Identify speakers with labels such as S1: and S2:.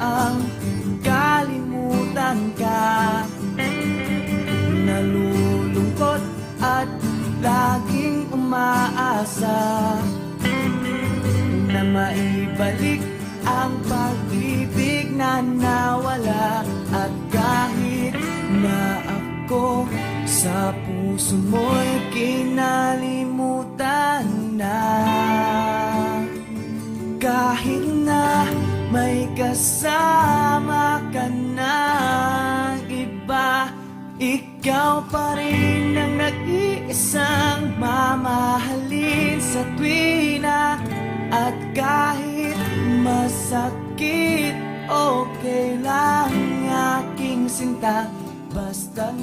S1: ang kalimutan ka. Nalulungkot at laging umaasa na maibalik ang pag-ibig na nawala. At kahit na ako sa puso mo'y kinalimutan na, kahit na may kasama ka na iba, ikaw pa rin ang nag-iisang mamahalin sa tuwina. At kahit masakit, okay lang aking sinta, basta't